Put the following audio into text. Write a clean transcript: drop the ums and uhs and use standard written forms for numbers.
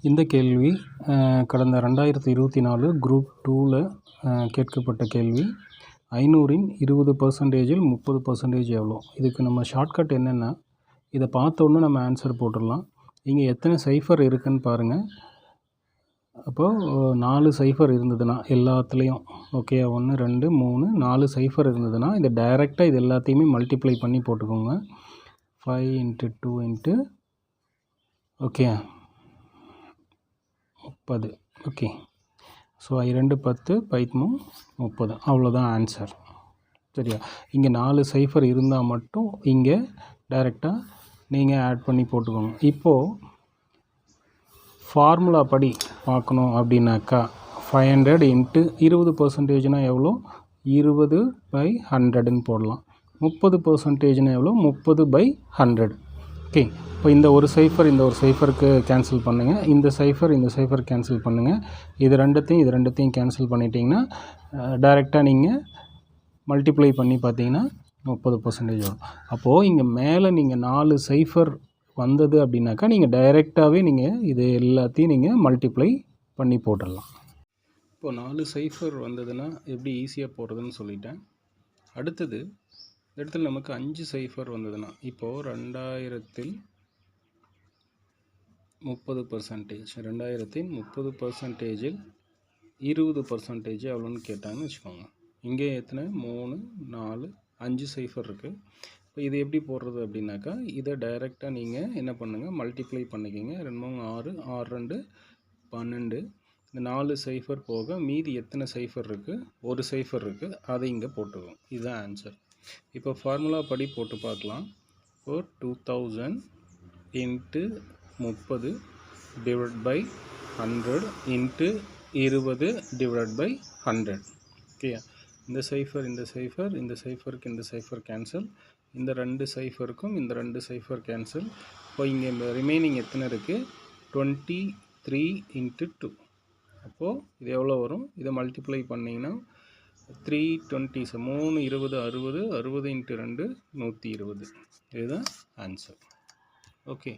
இந்த கேள்வி கடந்த 2024 குரூப் 2ல் கேட்கப்பட்ட கேள்வி. 500இன் 20%இல் 30% எவ்வளோ? இதுக்கு நம்ம ஷார்ட்கட் என்னென்னா, இதை பார்த்தோன்னே நம்ம ஆன்சர் போட்டுடலாம். இங்கே எத்தனை சைஃபர் இருக்குதுன்னு பாருங்கள். அப்போது 4 சைஃபர் இருந்ததுன்னா எல்லாத்துலேயும், ஓகே, 1 2 3 4 சைஃபர் இருந்ததுன்னா இதை டைரெக்டாக இது எல்லாத்தையுமே மல்டிப்ளை பண்ணி போட்டுக்கோங்க. 5 × 2 ஓகே 30, ஓகே. ஸோ 2 10 5 30, அவ்வளோதான் ஆன்சர். சரியா? இங்கே 4 சைஃபர் இருந்தால் மட்டும் இங்கே டைரெக்டாக நீங்கள் ஆட் பண்ணி போட்டுக்கோங்க. இப்போது ஃபார்முலா படி பார்க்கணும் அப்படின்னாக்கா 500 × 20%னா எவ்வளோ? 20/100ன்னு போடலாம். 30%னா எவ்வளோ? 30/100. ஓகே. இப்போ இந்த ஒரு சைஃபர் இந்த ஒரு சைஃபருக்கு கேன்சல் பண்ணுங்கள். இந்த சைஃபர் கேன்சல் பண்ணுங்கள். இது ரெண்டுத்தையும் கேன்சல் பண்ணிட்டீங்கன்னா டைரெக்டாக நீங்கள் மல்டிப்ளை பண்ணி பார்த்தீங்கன்னா 30% வரும். அப்போது இங்கே மேலே நீங்கள் 4 சைஃபர் வந்தது அப்படின்னாக்கா நீங்கள் டைரெக்டாகவே நீங்கள் இது எல்லாத்தையும் நீங்கள் மல்டிப்ளை பண்ணி போட்டுடலாம். இப்போது 4 சைஃபர் வந்ததுன்னா எப்படி ஈஸியாக போடுறதுன்னு சொல்லிட்டேன். அடுத்தது இந்த இடத்துல நமக்கு 5 சைஃபர் வந்ததுன்னா, இப்போது 2000இல் 30%, 2000இன் 30%இல் 20% எவ்வளோன்னு கேட்டாங்கன்னு வச்சுக்கோங்க. இங்கே எத்தனை? 3 4 5 சைஃபர் இருக்குது. இப்போ இது எப்படி போடுறது அப்படின்னாக்கா, இதை டைரெக்டாக நீங்கள் என்ன பண்ணுங்கள், மல்டிப்ளை பண்ணிக்கிங்க. 2 3 6 6 2 12. இந்த 4 சைஃபர் போக மீதி எத்தனை சைஃபர் இருக்குது? ஒரு சைஃபர் இருக்குது, அதை இங்கே போட்டுக்கோங்க. இதுதான் ஆன்சர். இப்போ ஃபார்முலா படி போட்டு பார்க்கலாம். இப்போ 2000 × 30 / 100 × 20 / 100. ஓகே. இந்த சைஃபருக்கு இந்த சைஃபர் கேன்சல், இந்த 2 சைஃபருக்கும் இந்த 2 சைஃபர் கேன்சல். இப்போ இங்கே ரிமைனிங் எத்தனை இருக்குது? 23 × 2. அப்போது இது எவ்வளோ வரும்? இதை மல்டிப்ளை பண்ணிங்கன்னா 320 3 20 60 60 × 2 120. இதுதான் ஆன்சர். ஓகே.